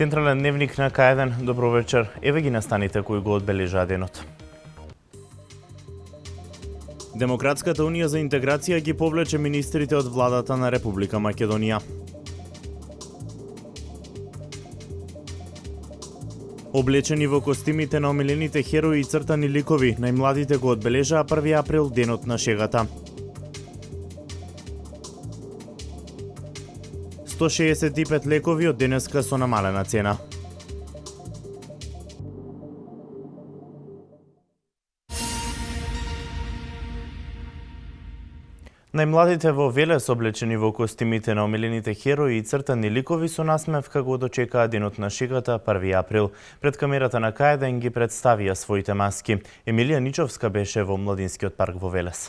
Централен дневник на К1. Добро вечер. Еве ги настаните кои го одбележаа денот. Демократската унија за интеграција ги повлече министрите од владата на Република Македонија. Облечени во костимите на омилените херои и цртани ликови, најмладите го одбележаа 1 април, денот на шегата. 165 лекови од денеска со намалена цена. Најмладите во Велес, облечени во костимите на омилените херои и цртани ликови, со насмевка го дочекаа денот на шегата 1 април. Пред камерата на К1 ги представија своите маски. Емилија Ничовска беше во младинскиот парк во Велес.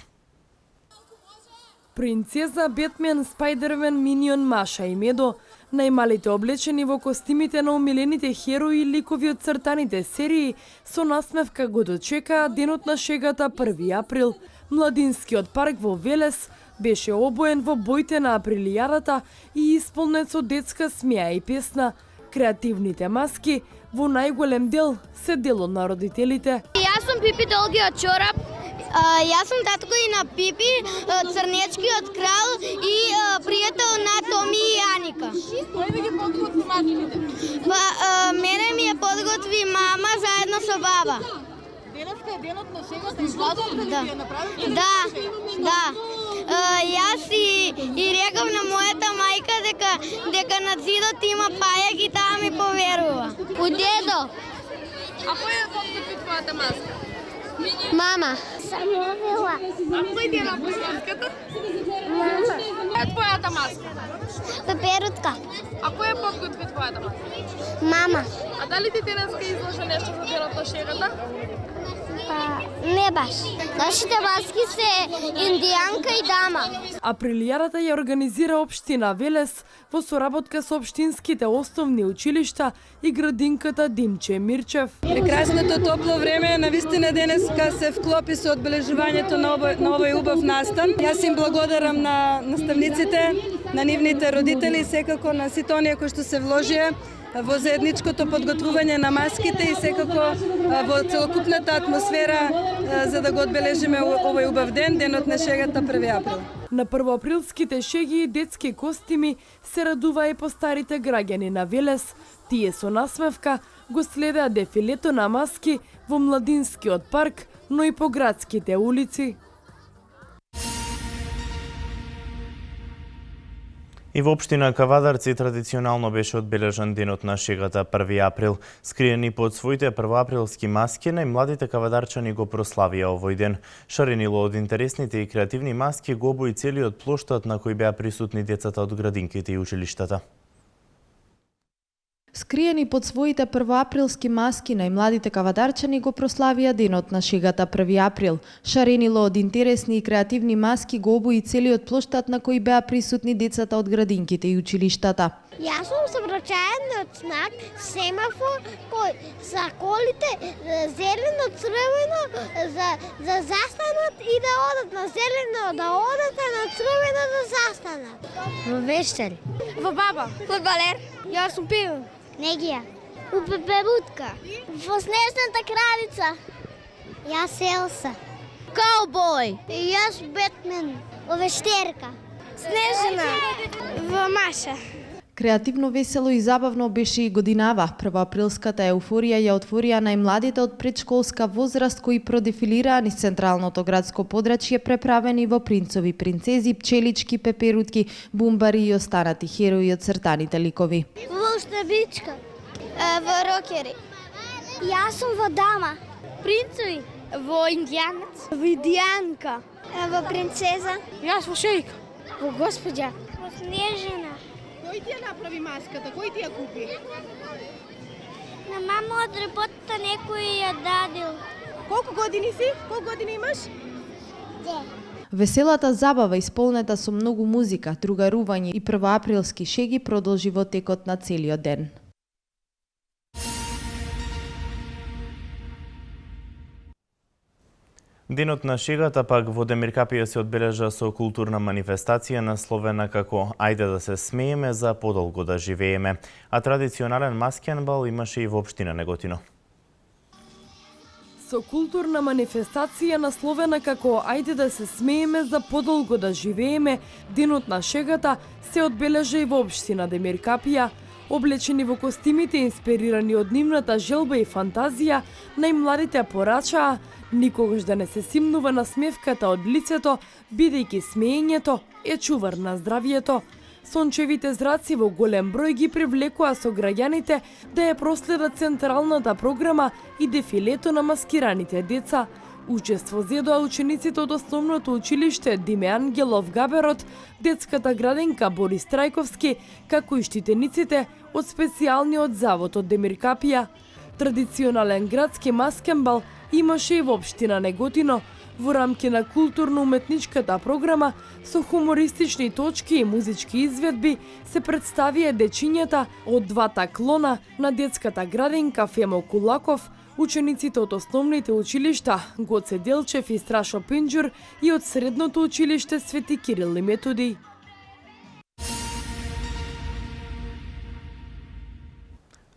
Принцеза, Бетмен, Спајдермен, Минион, Маша и Медо, најмалите облечени во костимите на омилените херои и ликови од цртаните серии, со насмевка го дочекаа денот на шегата 1 април. Младинскиот парк во Велес беше обоен во боите на априлијадата и исполнет со детска смеа и песна. Креативните маски во најголем дел се дел од родителите. Јас сум Пипи долгиот чорап. Јас сум татко и на Пипи, црнечкиот крал и пријател на Томи и Аника. Кој ви ги подготви маските? Мене ми ја подготви мама заедно со баба. Денеска е денот на шегата, излазовте ли ви ја направите? Да. Јас и рекав на мојата мајка дека на зидот има пајаки, таа ми поверува. У дедо. А кој ја подготви твојата маска? Мама. Самовела. А кој ти ја направи маската? Мама. Која е твојата маска? Пеперутка. А кој ја подготви твојата маска? Мама. А дали ти денеска изложи нешто за денот на шегата? Не баш. Нашите маски се индијанка и дама. Априлијадата ја организира општина Велес во соработка со општинските основни училишта и градинката Димче Мирчев. Прекрасното топло време навистина денеска се вклопи со одбележувањето на овој убав настан. Јас им благодарам на наставниците, на нивните родители и секако на сите оние кои што се вложија во заедничкото подготвување на маските и секако во целокупната атмосфера за да го одбележиме овој убав ден, денот на шегата 1 април. На првоаприлските шеги и детски костими се радува и постарите граѓани на Велес. Тие со насмевка го следеа дефилето на маски во младинскиот парк, но и по градските улици. И во општина Кавадарци традиционално беше одбележан денот на шегата 1 април. Скриени под своите првоаприлски маски, најмладите кавадарчани го прославија овој ден. Шаренило од интересните и креативни маски го обои целиот плоштад на кој беа присутни децата од градинките и училиштата. Скриени под своите првоаприлски маски, најмладите кавадарчани го прославија денот на шегата 1 април. Шаренило од интересни и креативни маски го обои целиот плоштад на кој беа присутни децата од градинките и училиштата. Јас сум сообраќаен знак, семафор, кој за колите зелено, црвено, за застанат и да одат на зелено, да одат, а на црвено да застанат. Во Вештари. Во баба. Фудбалер. Јас сум певен. Негија. У Пеперутка. Во Снежната кралица. Јас Елса. Каубој. Јас Бетмен. Во Вештерка. Снежана. Во Маша. Креативно, весело и забавно беше и годинава. Првоаприлската еуфорија ја отворија најмладите од предшколска возраст кои продефилираа низ централното градско подрачје, преправени во принцови, принцези, пчелички, пеперутки, бумбари и останати херои од цртаните ликови. Волшебичка. Во Рокери. Јас сум во Дама. Принцови. Во Индијанец. Во Индијанка. Во Принцеза. Јас во Шејка. Во Госпоѓа. Во Снежина. Кој ти ја направи маската? Кој ти ја купи? На мама од работата некој ја дадил. Колку години си? Колку години имаш? Веселата забава, исполнета со многу музика, другарување и првоаприлски шеги, продолжи во текот на целиот ден. Денот на шегата пак во Демиркапија се одбележа со културна манифестација насловена како "Ајде да се смееме за подолго да живееме", а традиционален маскен бал имаше и во општина Неготино. Со културна манифестација насловена како "Ајде да се смееме за подолго да живееме", Денот на шегата се одбележа и во општина Демиркапија. Облечени во костимите, инспирирани од нивната желба и фантазија, најмладите порачаа никогаш да не се симнува на смевката од лицето, бидејќи смеењето е чувар на здравието. Сончевите зраци во голем број ги привлекоа сограѓаните да ја проследат централната програма и дефилето на маскираните деца. Учество зедоа учениците од основното училиште Диме Ангелов Габерот, детската градинка Борис Трајковски, како и штитениците од специјалниот завод од Демиркапија. Традиционален градски маскенбал имаше и во општина Неготино, во рамки на културно-уметничката програма со хумористични точки и музички изведби се представија дечињата од двата клона на детската градинка Фемо Кулаков, учениците од основните училишта Гоце Делчев и Страшо Пинџур и од средното училиште Свети Кирил и Методиј.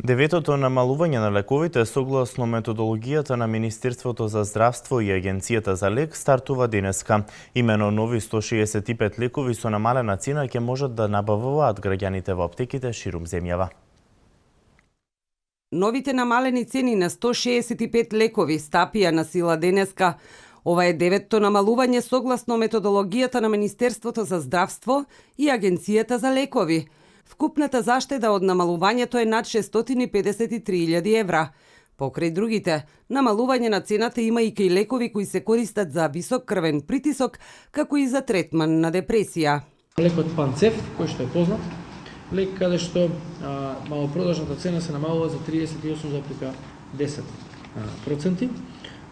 Деветото намалување на лековите согласно методологијата на Министерството за здравство и Агенцијата за лек стартува денеска. Имено нови 165 лекови со намалена цена ќе можат да набавуваат граѓаните во аптеките ширум земјава. Новите намалени цени на 165 лекови стапија на сила денеска. Ова е деветто намалување согласно методологијата на Министерството за здравство и Агенцијата за лекови. Вкупната заштеда од намалувањето е над 653.000 евра. Покрај другите, намалување на цената има и кај лекови кои се користат за висок крвен притисок, како и за третман на депресија. Лекот Панцев, кој што е познат, лек каде што малопродажната цена се намалува за 38,10%,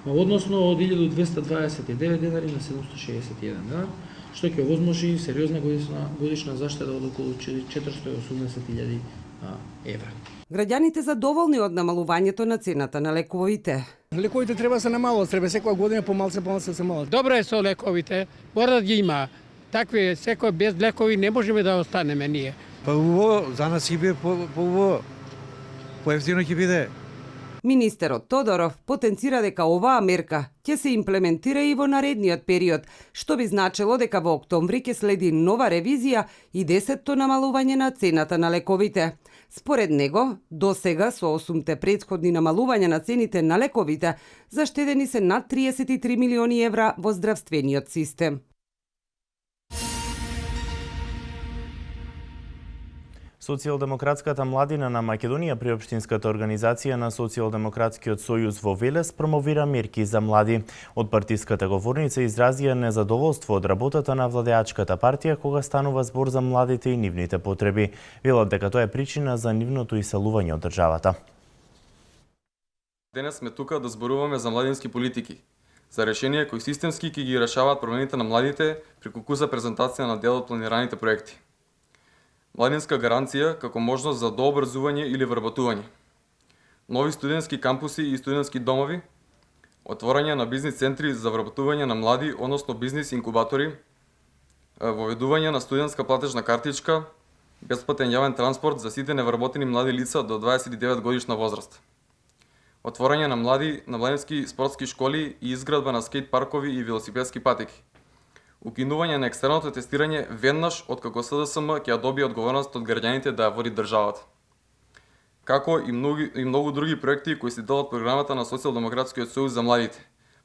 односно од 1229 денари на 761 денар, што ќе овозможи сериозна годишна заштеда од околу 480.000 евра. Граѓаните задоволни од намалувањето на цената на лековите. Лековите треба се намалуват, треба секоја година помалце се малат. Добро е со лековите, мора да ги има. Такви секој без лекови не можеме да останеме ние. Па убаво, за нас ќе биде поубаво. Поевтино ќе биде. Министерот Тодоров потенцира дека оваа мерка ќе се имплементира и во наредниот период, што би значило дека во октомври ќе следи нова ревизија и 10-то намалување на цената на лековите. Според него, до сега со 8-те претходни намалувања на цените на лековите, заштедени се над 33 милиони евра во здравствениот систем. Социјалдемократската младина на Македонија при Општинската организација на Социјалдемократскиот сојуз во Велес промовира мерки за млади. Од партиската говорница изразија незадоволство од работата на владеачката партија кога станува збор за младите и нивните потреби. Велат дека тоа е причина за нивното иселување од државата. Денес сме тука да зборуваме за младински политики, за решенија кои системски ќе ги решаваат проблемите на младите преку куса презентација на дел од планираните проекти. Младинска гаранција како можност за дообразување или вработување. Нови студентски кампуси и студентски домови, отворање на бизнис центри за вработување на млади, односно бизнис инкубатори, воведување на студентска платежна картичка, бесплатен јавен транспорт за сите невработени млади лица до 29 годишна возраст. Отворање на младински спортски школи и изградба на скејт паркови и велосипедски патеки. Укинување на екстерното тестирање веднаш откако СДСМ ќе ја добие одговорност од граѓаните да ја води државата. Како и многу други проекти кои се дел од програмата на Социјалдемократскиот сојуз за младите.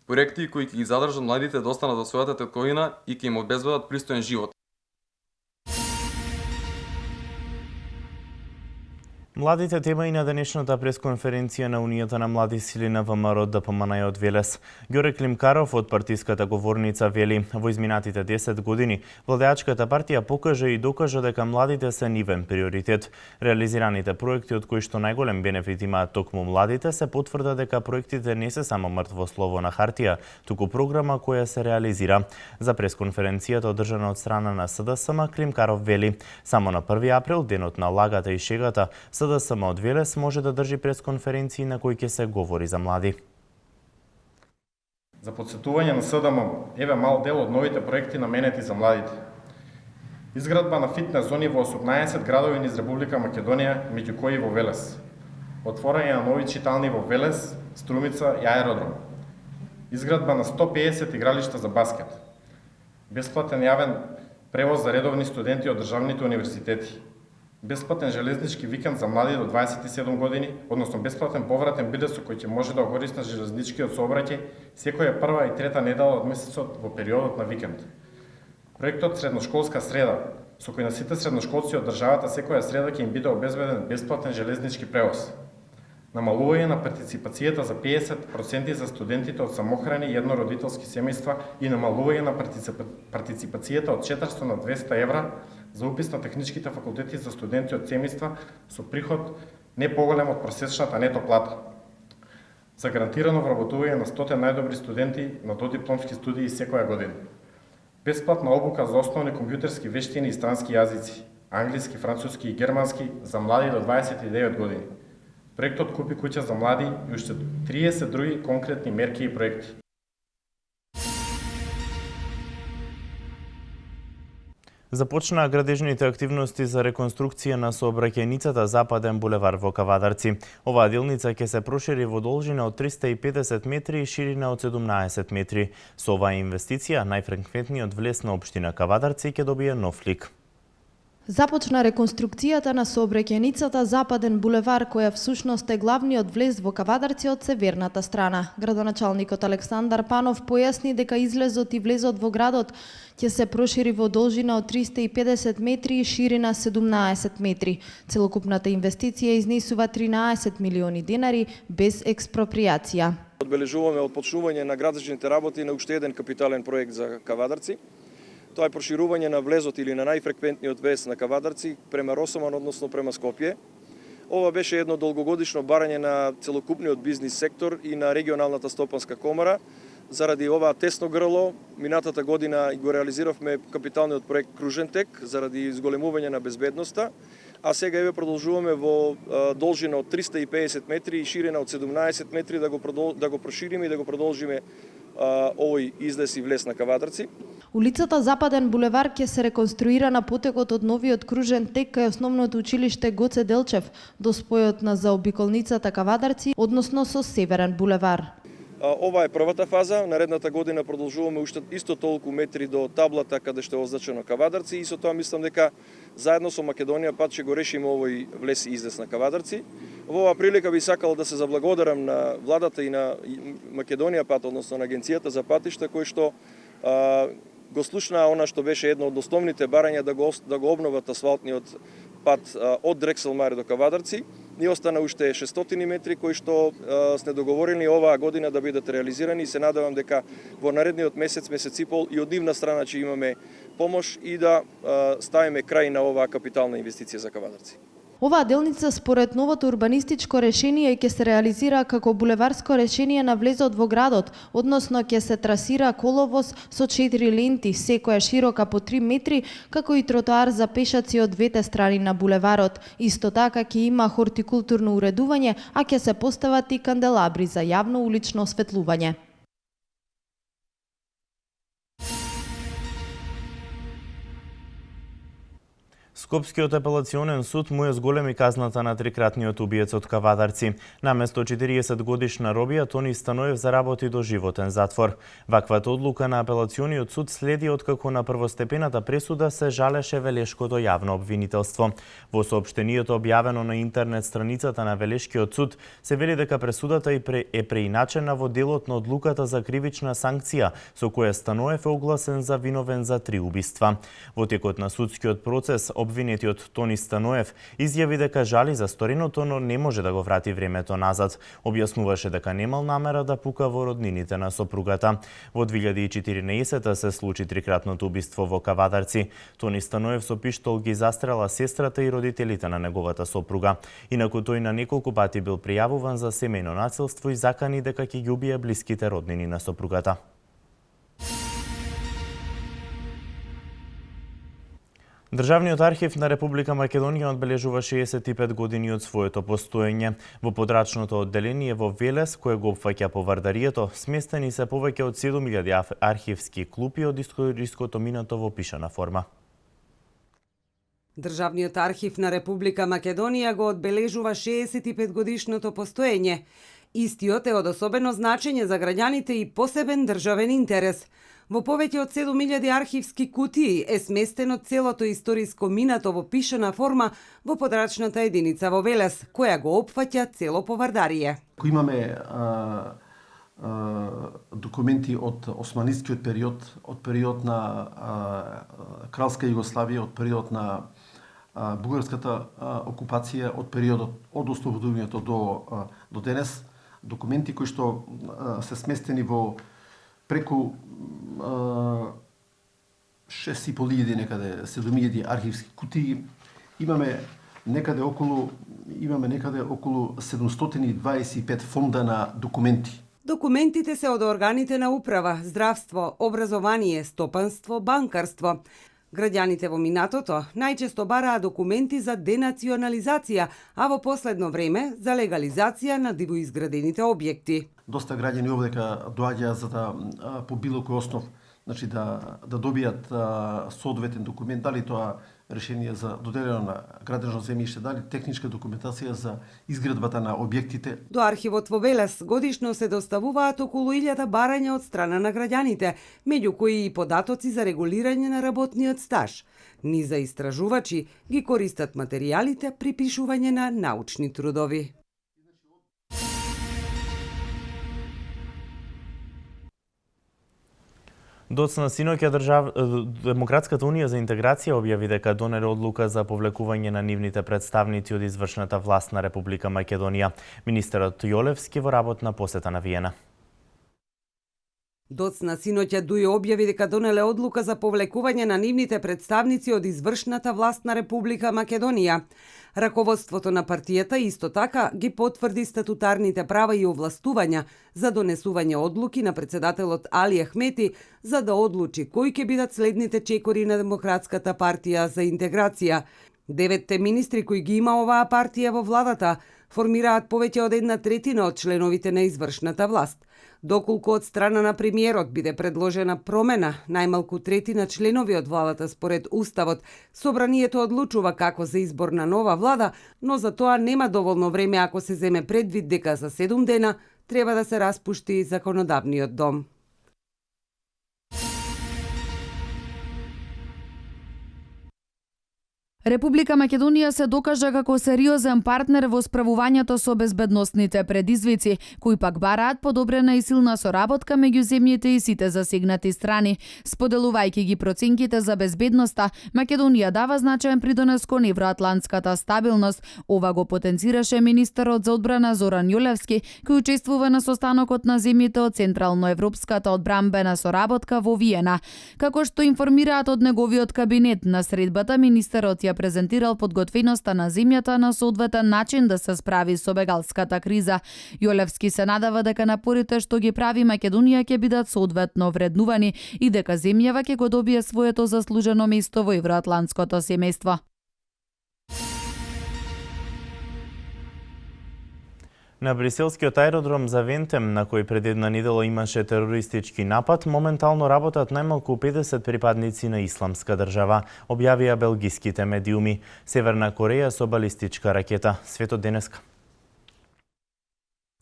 Проекти кои ќе ги задржат младите да останат во својата tetkovina и ќе им обезбедат пристоен живот. Младите тема и на денешната пресконференција на Унијата на млади сили на ВМРО ДПМН од Велес. Ѓоре Климкаров од партиската говорница вели, во изминатите 10 години владеачката партија покажа и докажа дека младите се нивен приоритет. Реализираните проекти од кои што најголем бенефит имаат токму младите се потврда дека проектите не се само мртво слово на хартија, туку програма која се реализира. За пресконференцијата одржана од страна на СДСМ, Климкаров вели, само на 1 април, денот на лагата и шегата, СДСМ од Велес може да држи пресконференции на кои ќе се говори за млади. За подсетување на СДМ, еве мал дел од новите проекти наменети за младите. Изградба на фитнес зони во 18 градови низ Република Македонија, меѓу кои во Велес. Отворање на нови читални во Велес, Струмица и аеродром. Изградба на 150 игралишта за баскет. Бесплатен јавен превоз за редовни студенти од државните универзитети. Бесплатен железнички викенд за млади до 27 години, односно бесплатен повратен билет со кој ќе може да користи железничкиот сообраќај секоја прва и трета недела од месецот во периодот на викенд. Проектот Средношколска среда, со кој на сите средношколци од државата секоја среда ќе им биде обезбеден бесплатен железнички превоз. Намалување на партиципацијата за 50% за студентите од самохрани и еднородителски семејства и намалување на партиципацијата од 400 на 200 евра за упис на техничките факултети за студенти од семејства со приход не поголем од просечната нето плата. За гарантирано вработување на 100 најдобри студенти на додипломски студии секоја година. Бесплатна обука за основни компјутерски вештини и странски јазици, англиски, француски и германски за млади до 29 години. Проектот Купи куќа за млади и уште 30 други конкретни мерки и проекти. Започнаа градежните активности за реконструкција на сообраќајницата Западен булевар во Кавадарци. Оваа делница ќе се прошири во должина од 350 метри и ширина од 17 метри. Со оваа инвестиција, најфреквентниот влез на општина Кавадарци ќе добие нов лик. Започна реконструкцијата на сообраќајницата Западен булевар, која всушност е главниот влез во Кавадарци од северната страна. Градоначалникот Александар Панов појасни дека излезот и влезот во градот ќе се прошири во должина од 350 метри и ширина 17 метри. Целокупната инвестиција изнесува 13 милиони денари без експроприација. Одбележуваме отпочнување на градежните работи на уште еден капитален проект за Кавадарци. Тоа е проширување на влезот или на најфреквентниот влез на Кавадарци према Росоман, односно према Скопје. Ова беше едно долгогодишно барање на целокупниот бизнис сектор и на регионалната стопанска комора. Заради ова тесно грло, минатата година го реализиравме капиталниот проект Кружен тек заради изголемување на безбедноста, а сега еве продолжуваме во должина од 350 метри и ширина од 17 метри да го прошириме и да го продолжиме овој излез и влез на Кавадарци. Улицата Западен булевар ќе се реконструира на потекот од новиот кружен тек кај основното училиште Гоце Делчев до спојот на заобиколницата Кавадарци, односно со Северен булевар. Ова е првата фаза, наредната година продолжуваме уште исто толку метри до таблата каде што е означено Кавадарци и со тоа мислам дека заедно со Македонија пат ќе го решиме овој влез и излез на Кавадарци. Во оваа прилика би сакал да се заблагодарам на владата и на Македонија пат, односно на Агенцијата за патишта, кои што го слушнаа она што беше едно од основните барања да го обноват асфалтниот пат од Дрекселмаре до Кавадарци. Ни остана уште 600 метри кои што сме договорени оваа година да бидат реализирани и се надевам дека во наредниот месец, месец и пол и од нивна страна ќе имаме помош и да ставиме крај на оваа капитална инвестиција за Кавадарци. Оваа делница според новото урбанистичко решение ќе се реализира како булеварско решение на влезот во градот, односно ќе се трасира коловоз со 4 ленти, секоја широка по 3 метри, како и тротоар за пешаци од двете страни на булеварот. Исто така ќе има хортикултурно уредување, а ќе се постават и канделабри за јавно улично осветлување. Скопскиот апелационен суд му ја зголеми казната на трикратниот убиец од Кавадарци. Наместо 40 годишна робија, Тони Станоев заработи до животен затвор. Ваквата одлука на апелациониот суд следи откако на првостепената пресуда се жалеше Велешкото јавно обвинителство. Во соопштението објавено на интернет страницата на Велешкиот суд се вели дека пресудата е преиначена во делот на одлуката за кривична санкција, со која Станоев е огласен за виновен за 3 убиства. Во текот на судскиот процес, обвинетиот Тони Станоев изјави дека жали за сториното, но не може да го врати времето назад. Објаснуваше дека немал намера да пука во роднините на сопругата. Во 2014 се случи трикратното убиство во Кавадарци. Тони Станоев со пиштол ги застрела сестрата и родителите на неговата сопруга. Инаку тој на неколку пати бил пријавуван за семејно насилство и закани дека ќе ги убие блиските роднини на сопругата. Државниот архив на Република Македонија одбележува 65 години од своето постоење. Во подрачното одделение во Велес, кое го опфаќа повардарието, сместени се повеќе од 7000 архивски клупи од историското минато во пишана форма. Државниот архив на Република Македонија го одбележува 65 годишното постоење. Истиот е од особено значење за граѓаните и посебен државен интерес. Во повеќе од 7000 архивски кутии е сместено целото историско минато во пишана форма во подрачната единица во Велес, која го опфаќа цело повардарие. Ако имаме документи од османискиот период, од период на Кралска Југославија, од период на бугарската окупација, од периодот од ослободувањето до денес, документи кои што се сместени во преку 6.500 некаде 7.000 архивски кутии, имаме некаде околу 725 фонда на документи. Документите се од органите на управа, здравство, образование, стопанство, банкарство. Граѓаните во минатото најчесто бараа документи за денационализација, а во последно време за легализација на дивоизградените објекти. Доста граѓани овдека доаѓаат за да по било кој основ, значи да добијат соодветен документ, дали тоа решение за доделено на градежно земјиште, дали техничка документација за изградбата на објектите. До архивот во Велес годишно се доставуваат околу 1000 барања од страна на граѓаните, меѓу кои и податоци за регулирање на работниот стаж. Низа истражувачи ги користат материјалите при пишување на научни трудови. Доцна синоќа Демократската унија за интеграција објави дека донесе одлука за повлекување на нивните представници од извршната власт на Република Македонија. Министерот Јолевски во работна посета на Виена. Доцна синоќа Дујо објави дека донеле одлука за повлекување на нивните представници од извршната власт на Република Македонија. Раководството на партијата исто така ги потврди статутарните права и овластувања за донесување одлуки на председателот Али Ахмети за да одлучи кои ќе бидат следните чекори на Демократската партија за интеграција. 9 министри кои ги има оваа партија во владата формираат повеќе од 1/3 од членовите на извршната власт. Доколку од страна на премиерот биде предложена промена, најмалку 1/3 членови од владата според Уставот, собранието одлучува како за избор на нова влада, но за тоа нема доволно време ако се земе предвид дека за 7 дена треба да се распушти законодавниот дом. Република Македонија се докажа како сериозен партнер во справувањето со безбедносните предизвици, кои пак бараат подобрена и силна соработка меѓу земјите и сите засегнати страни. Споделувајќи ги проценките за безбедноста, Македонија дава значаен придонес кон евроатлантската стабилност. Ова го потенцираше министерот за одбрана Зоран Јолевски, кој учествува на состанокот на земјите од Централноевропската одбранбена соработка во Виена. Како што информираат од неговиот кабинет, на средбата министерот ја презентирал подготвеноста на земјата на соодветен начин да се справи со бегалската криза. Јолевски се надава дека напорите што ги прави Македонија ќе бидат соодветно вреднувани и дека земјава ќе го добие своето заслужено место во евроатлантското семејство. На бриселскиот аеродром за Вентем, на кој пред една недела имаше терористички напад, моментално работат најмалку 50 припадници на исламска држава, објавија белгиските медиуми. Северна Кореја со балистичка ракета. Светот денеска.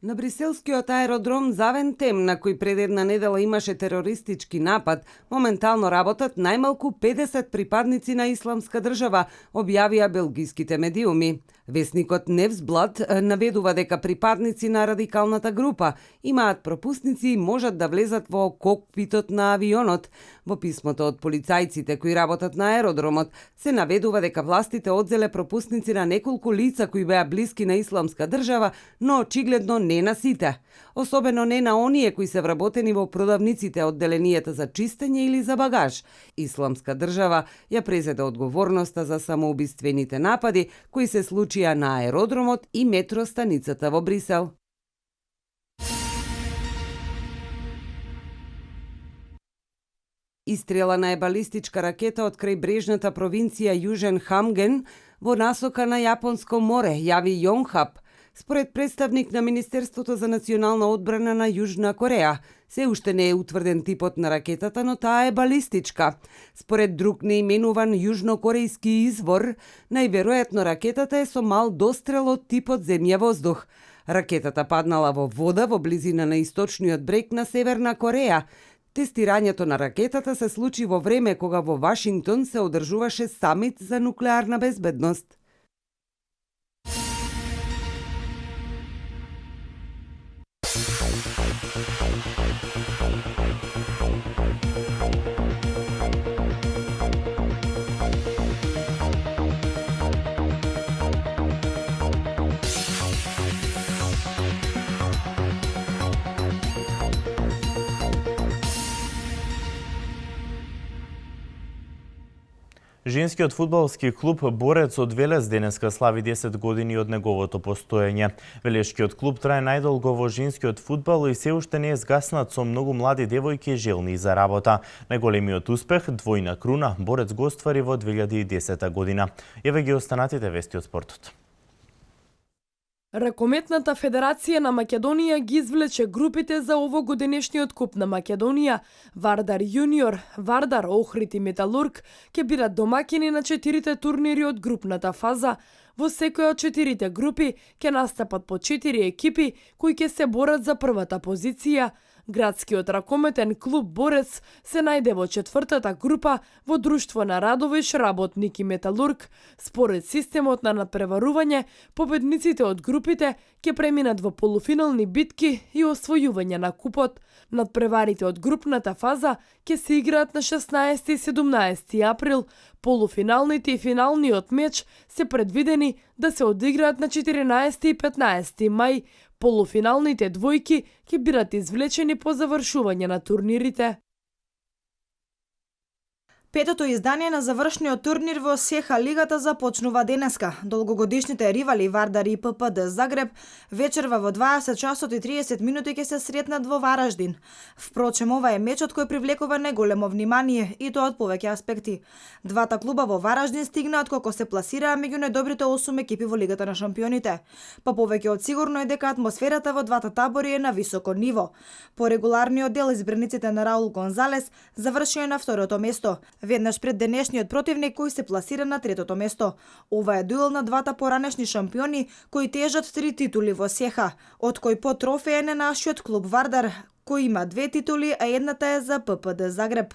На бриселскиот аеродром Завентем, на кој пред една недела имаше терористички напад, моментално работат најмалку 50 припадници на исламска држава, објавија белгиските медиуми. Весникот Невсблад наведува дека припадници на радикалната група имаат пропусници и можат да влезат во кокпитот на авионот. Во писмото од полицајците кои работат на аеродромот се наведува дека властите одзеле пропусници на неколку лица кои беа блиски на исламска држава, но очигледно не на сите. Особено не на оние кои се вработени во продавниците од деленијата за чистење или за багаж. Исламска држава ја презеде одговорноста за самоубиствените напади кои се случија на аеродромот и метростаницата во Брисел. Истрелана е балистичка ракета од крајбрежната провинција Јужен Хамген во насока на Јапонско море, јави Јонхап. Според представник на Министерството за национална одбрана на Јужна Кореја, се уште не е утврден типот на ракетата, но таа е балистичка. Според друг неименуван јужнокорејски извор, најверојатно ракетата е со мал дострел од типот земја-воздух. Ракетата паднала во вода во близина на источниот брег на Северна Кореја. Тестирањето на ракетата се случи во време кога во Вашингтон се одржуваше самит за нуклеарна безбедност. Женскиот фудбалски клуб Борец од Велес денеска слави 10 години од неговото постоење. Велешкиот клуб трае најдолго во женскиот фудбал и се уште не е згаснат со многу млади девојки желни за работа. Најголемиот успех, двојна круна, Борец го оствари во 2010 година. Еве ги останатите вести од спортот. Ракометната федерација на Македонија ги извлече групите за овогодинешниот куп на Македонија. Вардар Јуниор, Вардар, Охрид и Металург ќе бидат домакини на 4 турнири од групната фаза. Во секоја од 4 групи ќе настапат по 4 екипи кои ќе се борат за првата позиција. Градскиот ракометен клуб Борец се најде во 4-та група во друштво на Радовиш, Работник и Металург. Според системот на надпреварување, победниците од групите ќе преминат во полуфинални битки и освојување на купот. Надпреварите од групната фаза ќе се играат на 16 и 17 април. Полуфиналните и финалниот меч се предвидени да се одиграат на 14 и 15 мај. Полуфиналните двојки ќе бидат извлечени по завршување на турнирите. Петото издание на завршниот турнир во СЕХА лигата започнува денеска. Долгогодишните ривали Вардар и ППД Загреб вечерва во 20 часот и 30 минути ќе се сретнат во Вараждин. Впрочем, ова е мечот кој привлекува најголемо внимание и тоа од повеќе аспекти. Двата клуба во Вараждин стигнаат кога се пласираа меѓу најдобрите 8 екипи во Лигата на шампионите. Па повеќе од сигурно е дека атмосферата во двата табори е на високо ниво. По регуларниот дел избраниците на Раул Гонзалес завршија на второто место, веднаш пред денешниот противник кој се пласира на третото место. Ова е дуел на двата поранешни шампиони кои тежат 3 титули во СЕХА, од кој по трофеен е нашиот клуб Вардар, кој има 2 титули, а едната е за ППД Загреб.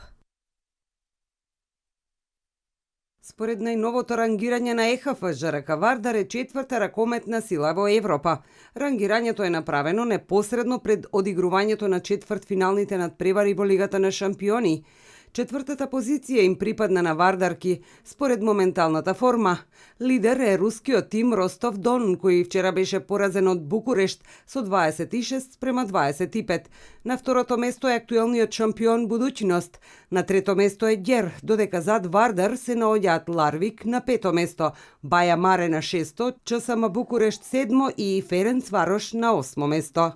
Според најновото рангирање на ЕХФ, ЖРК Вардар е 4-та ракометна сила во Европа. Рангирањето е направено непосредно пред одигрувањето на четвртфиналните надпревари во Лигата на шампиони. Четвртата позиција им припадна на Вардарки, според моменталната форма. Лидер е рускиот тим Ростов Дон, кој вчера беше поразен од Букурешт со 26-25. На второто место е актуелниот шампион Будуќност. На трето место е Ѓер, додека зад Вардар се наоѓаат Ларвик на 5-то место, Баја Маре на 6-то, ЧСМ Букурешт 7-мо и Ференцварош на 8-мо место.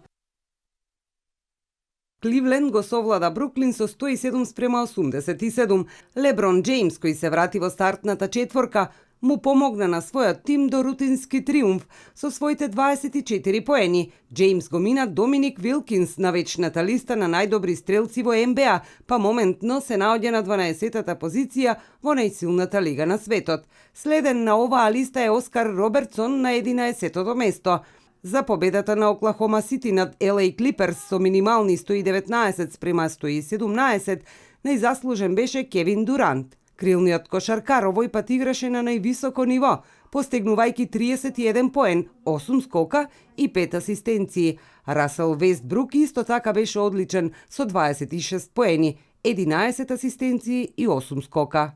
Кливленд го совлада Бруклин со 107-87. Леброн Джеймс, кој се врати во стартната четворка, му помогна на својот тим до рутински триумф со своите 24 поени. Джеймс го мина Доминик Вилкинс на вечната листа на најдобри стрелци во НБА, па моментно се наоѓа на 12-та позиција во најсилната лига на светот. Следен на оваа листа е Оскар Робертсон на 11-то место. За победата на Оклахома Сити над LA Clippers со минимални 119-117, најзаслужен беше Кевин Дурант. Крилниот кошаркар овој пат играше на највисоко ниво, постигнувајќи 31 поен, 8 скока и 5 асистенции. Расел Вестбрук исто така беше одличен со 26 поени, 11 асистенции и 8 скока.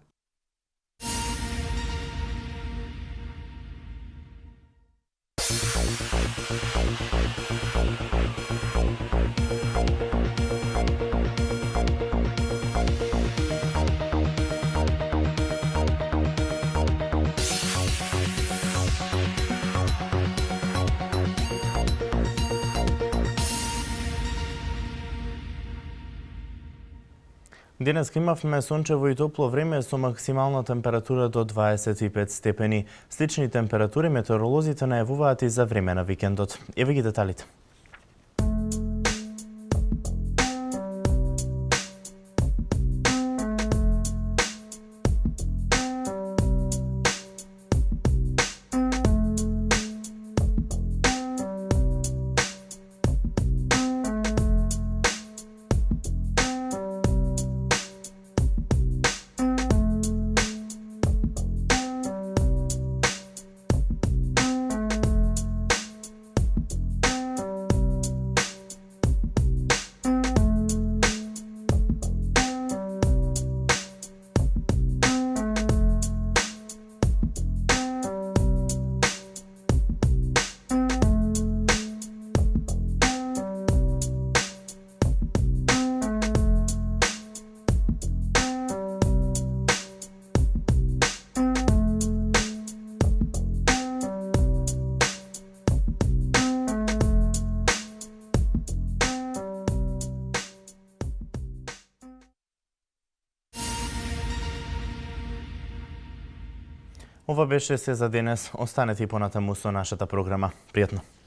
Денес имавме сончево и топло време со максимална температура до 25 степени. Слични температури метеоролозите најавуваат и за време на викендот. Еве ги деталите. Ова беше се за денес. Останете и понатаму со нашата програма. Пријатно!